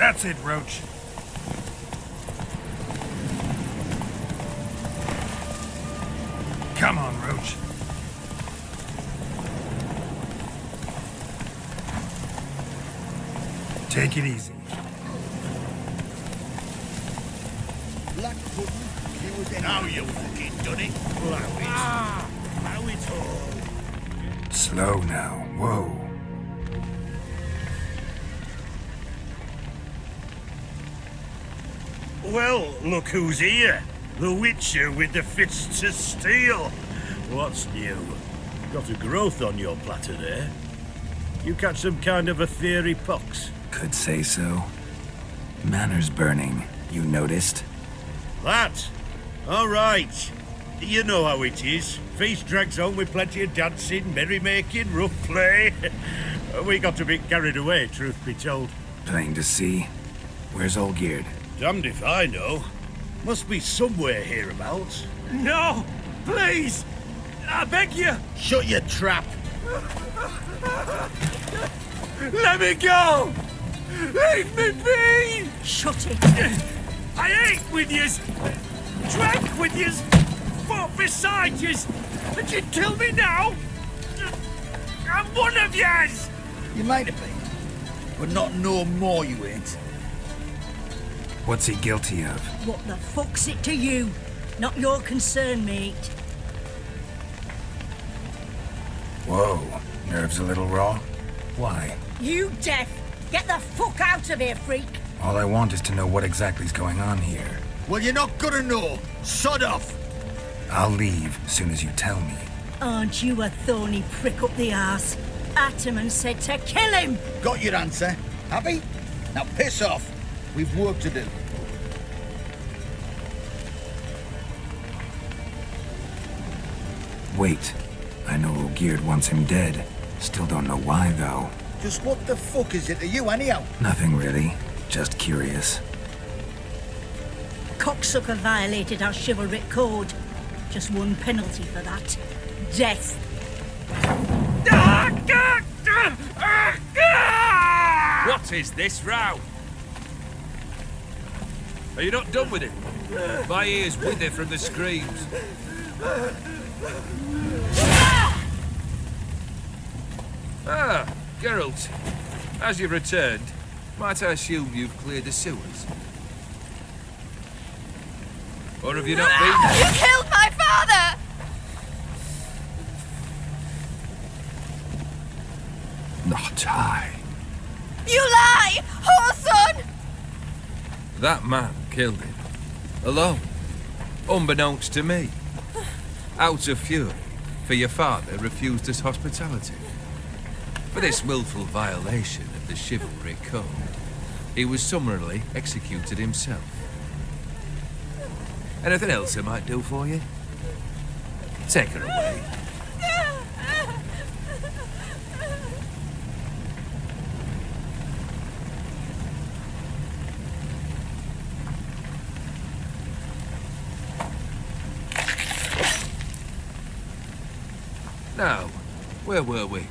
That's it, Roach. Come on, Roach. Take it easy. Black pudding, he was in. Now you fucking done it. How it all. Slow now. Whoa. Well, look who's here. The Witcher with the fists of steel. What's new? Got a growth on your platter there. You catch some kind of a theory pox? Could say so. Manners burning, you noticed? That? All right. You know how it is. Feast drags on with plenty of dancing, merrymaking, rough play. We got a bit carried away, truth be told. Plain to see. Where's Olgierd? Damned if I know. Must be somewhere hereabouts. No! Please! I beg you! Shut your trap! Let me go! Leave me be! Shut it! I ate with yous! Drank with yous! Fought beside yous! And you'd kill me now? I'm one of yous! You might have been, but not no more you ain't. What's he guilty of? What the fuck's it to you? Not your concern, mate. Whoa. Nerves a little raw? Why? You deaf! Get the fuck out of here, freak! All I want is to know what exactly is going on here. Well, you're not gonna know. Sod off! I'll leave as soon as you tell me. Aren't you a thorny prick up the arse? Ataman said to kill him! Got your answer. Happy? Now piss off. We've work to do. Wait. I know Olgierd wants him dead. Still don't know why, though. Just what the fuck is it to you, anyhow? Nothing really. Just curious. Cocksucker violated our chivalric code. Just one penalty for that. Death. What is this row? Are you not done with it? My ears wither from the screams. Ah, Geralt. As you've returned, might I assume you've cleared the sewers? Or have you not been? You killed my father! Not I. You lie! Whoreson! That man killed him. Alone. Unbeknownst to me. Out of fury, for your father refused us hospitality. For this willful violation of the chivalry code, he was summarily executed himself. Anything else I might do for you? Take her away. Now, where were we?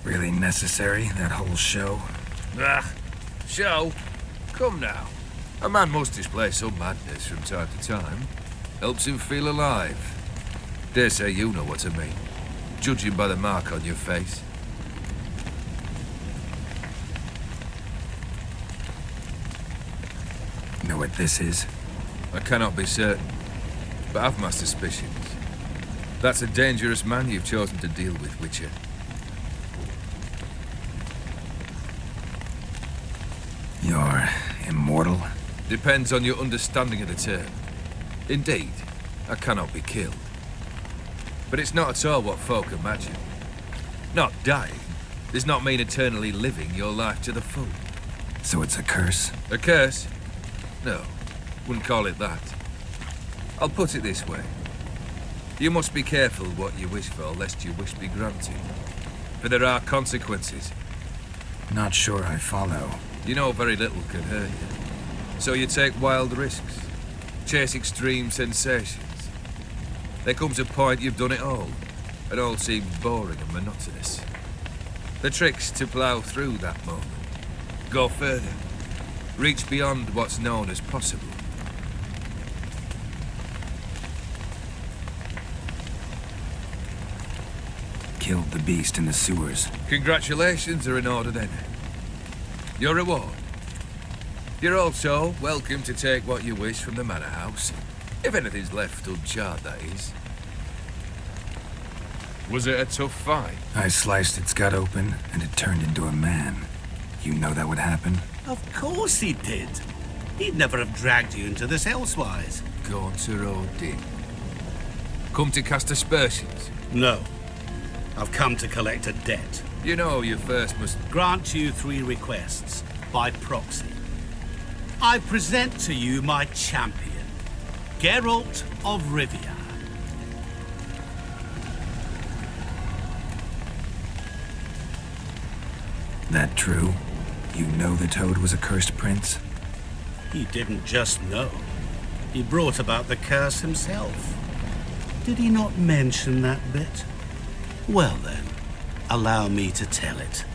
Really necessary, that whole show? Ah, show? Come now. A man must display some madness from time to time. Helps him feel alive. Dare say you know what I mean, judging by the mark on your face. Know what this is? I cannot be certain, but I've my suspicions. That's a dangerous man you've chosen to deal with, Witcher. You're immortal? Depends on your understanding of the term. Indeed, I cannot be killed. But it's not at all what folk imagine. Not dying does not mean eternally living your life to the full. So it's a curse? A curse? No, wouldn't call it that. I'll put it this way. You must be careful what you wish for, lest your wish be granted. For there are consequences. Not sure I follow. You know very little can hurt you. So you take wild risks. Chase extreme sensations. There comes a point you've done it all. It all seems boring and monotonous. The trick's to plough through that moment. Go further. Reach beyond what's known as possible. Killed the beast in the sewers. Congratulations are in order then. Your reward. You're also welcome to take what you wish from the manor house. If anything's left uncharred, that is. Was it a tough fight? I sliced its gut open, and it turned into a man. You know that would happen? Of course he did. He'd never have dragged you into this elsewise. Gaunter Odin. Come to cast aspersions. No. I've come to collect a debt. You know you first must... Grant you 3 requests, by proxy. I present to you my champion, Geralt of Rivia. That true? You know the Toad was a cursed prince? He didn't just know. He brought about the curse himself. Did he not mention that bit? Well then, allow me to tell it.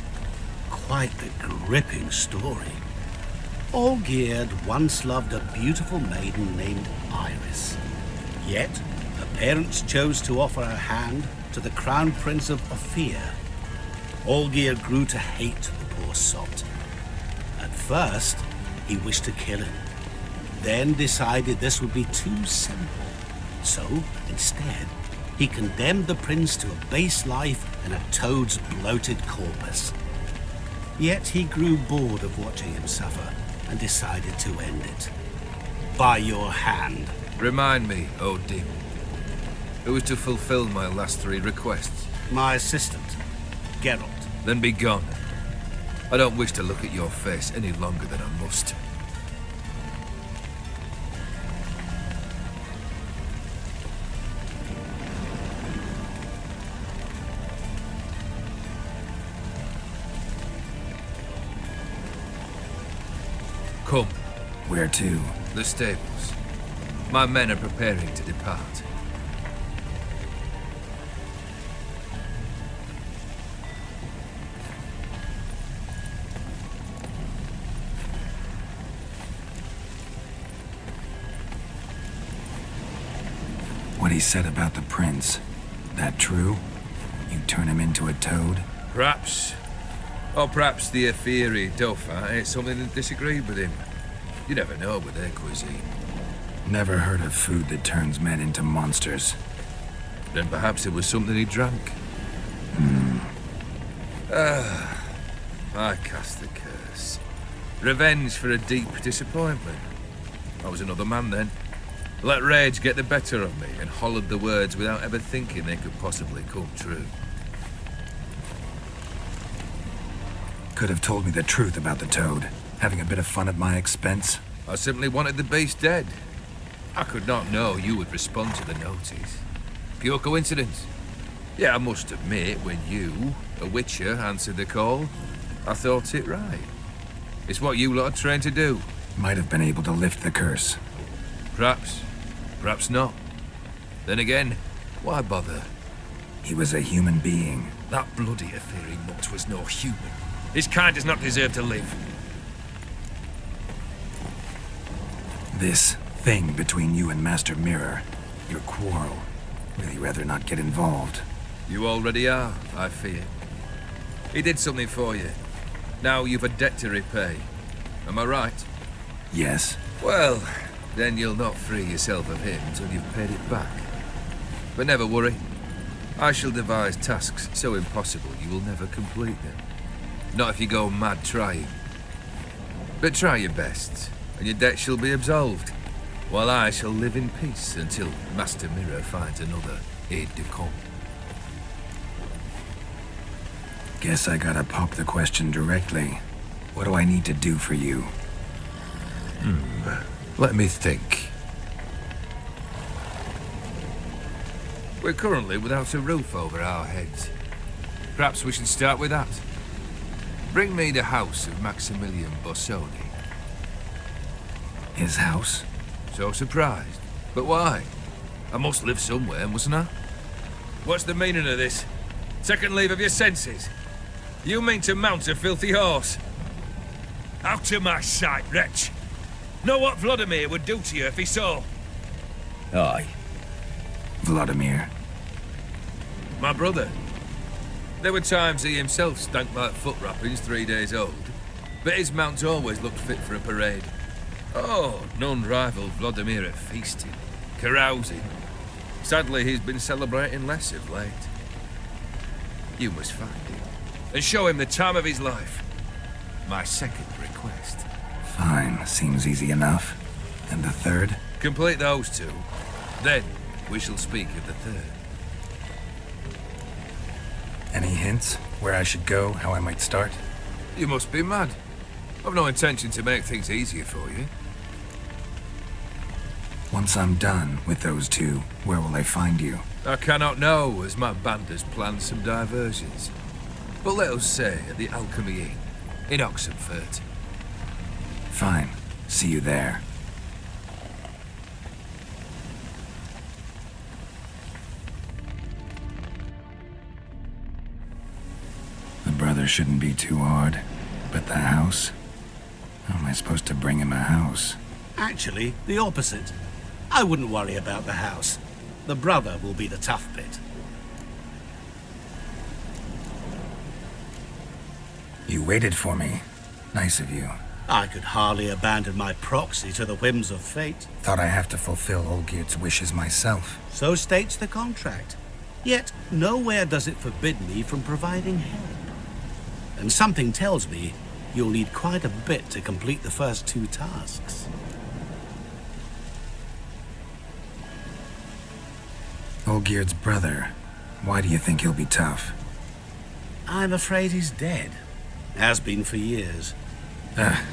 Quite the gripping story. Olgierd once loved a beautiful maiden named Iris. Yet, her parents chose to offer her hand to the Crown Prince of Ophir. Olgierd grew to hate the poor sot. At first, he wished to kill him. Then decided this would be too simple. So, instead, he condemned the prince to a base life in a toad's bloated corpus. Yet he grew bored of watching him suffer and decided to end it. By your hand. Remind me, Odin. Who was to fulfill my last 3 requests? My assistant, Geralt. Then be gone. I don't wish to look at your face any longer than I must. Come. Where to? The stables. My men are preparing to depart. What he said about the prince, that true? You turn him into a toad? Perhaps. Or perhaps the Aetheri Dauphin ate something that disagreed with him. You never know with their cuisine. Never heard of food that turns men into monsters. Then perhaps it was something he drank. I cast the curse. Revenge for a deep disappointment. I was another man then. Let rage get the better of me and hollered the words without ever thinking they could possibly come true. Could have told me the truth about the Toad, having a bit of fun at my expense. I simply wanted the beast dead. I could not know you would respond to the notice. Pure coincidence. Yeah, I must admit, when you, a witcher, answered the call, I thought it right. It's what you lot are trained to do. Might have been able to lift the curse. Perhaps. Perhaps not. Then again, why bother? He was a human being. That bloody Aetheri mutt was no human. His kind does not deserve to live. This thing between you and Master Mirror, your quarrel, really rather not get involved. You already are, I fear. He did something for you. Now you've a debt to repay. Am I right? Yes. Well, then you'll not free yourself of him until you've paid it back. But never worry. I shall devise tasks so impossible you will never complete them. Not if you go mad trying. But try your best, and your debt shall be absolved, while I shall live in peace until Master Mirror finds another aide-de-camp. Guess I gotta pop the question directly. What do I need to do for you? Let me think. We're currently without a roof over our heads. Perhaps we should start with that. Bring me the house of Maximilian Bossoni. His house? So surprised. But why? I must live somewhere, mustn't I? What's the meaning of this? Second leave of your senses? You mean to mount a filthy horse? Out of my sight, wretch! Know what Vladimir would do to you if he saw? Aye. Vladimir. My brother. There were times he himself stank like foot wrappings 3 days old, but his mount always looked fit for a parade. Oh, none rival Vladimir at feasting, carousing. Sadly, he's been celebrating less of late. You must find him, and show him the time of his life. My second request. Fine, seems easy enough. And the third? Complete those two, then we shall speak of the third. Any hints? Where I should go, how I might start? You must be mad. I've no intention to make things easier for you. Once I'm done with those two, where will I find you? I cannot know, as my band has planned some diversions. But let us say at the Alchemy Inn, in Oxenfurt. Fine. See you there. The brother shouldn't be too hard. But the house? How am I supposed to bring him a house? Actually, the opposite. I wouldn't worry about the house. The brother will be the tough bit. You waited for me. Nice of you. I could hardly abandon my proxy to the whims of fate. Thought I have to fulfill Olgierd's wishes myself. So states the contract. Yet, nowhere does it forbid me from providing help. And something tells me you'll need quite a bit to complete the first 2 tasks. Olgierd's brother. Why do you think he'll be tough? I'm afraid he's dead. Has been for years.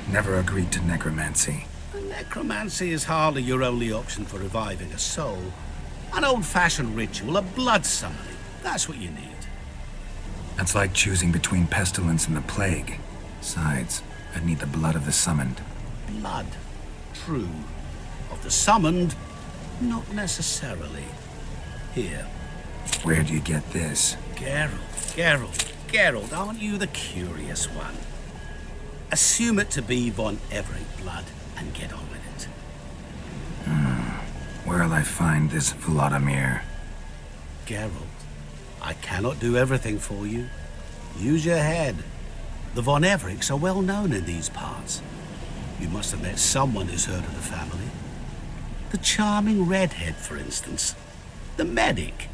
Never agreed to necromancy. Necromancy is hardly your only option for reviving a soul. An old-fashioned ritual, a blood summoning. That's what you need. That's like choosing between pestilence and the plague. Besides, I'd need the blood of the summoned. Blood. True. Of the summoned, not necessarily. Here. Where'd you get this? Geralt, aren't you the curious one? Assume it to be von Everett blood and get on with it. Where'll I find this Vladimir? Geralt, I cannot do everything for you. Use your head. The von Evericks are well known in these parts. You must have met someone who's heard of the family. The charming redhead, for instance. The medic.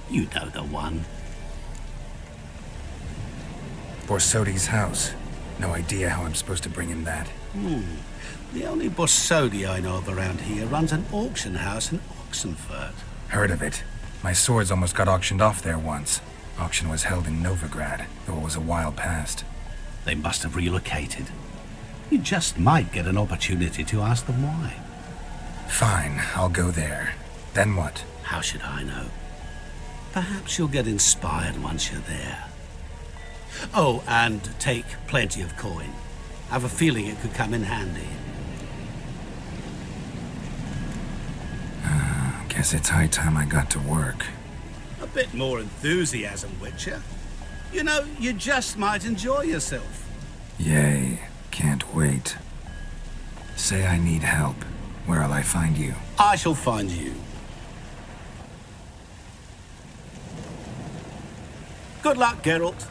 You know the one. Borsodi's house. No idea how I'm supposed to bring him that. The only Borsodi I know of around here runs an auction house in Oxenfurt. Heard of it. My swords almost got auctioned off there once. Auction was held in Novigrad, though it was a while past. They must have relocated. You just might get an opportunity to ask them why. Fine, I'll go there. Then what? How should I know? Perhaps you'll get inspired once you're there. Oh, and take plenty of coin. Have a feeling it could come in handy. Guess it's high time I got to work. A bit more enthusiasm, Witcher. You know, you just might enjoy yourself. Yay, can't wait. Say I need help. Where'll I find you? I shall find you. Good luck, Geralt.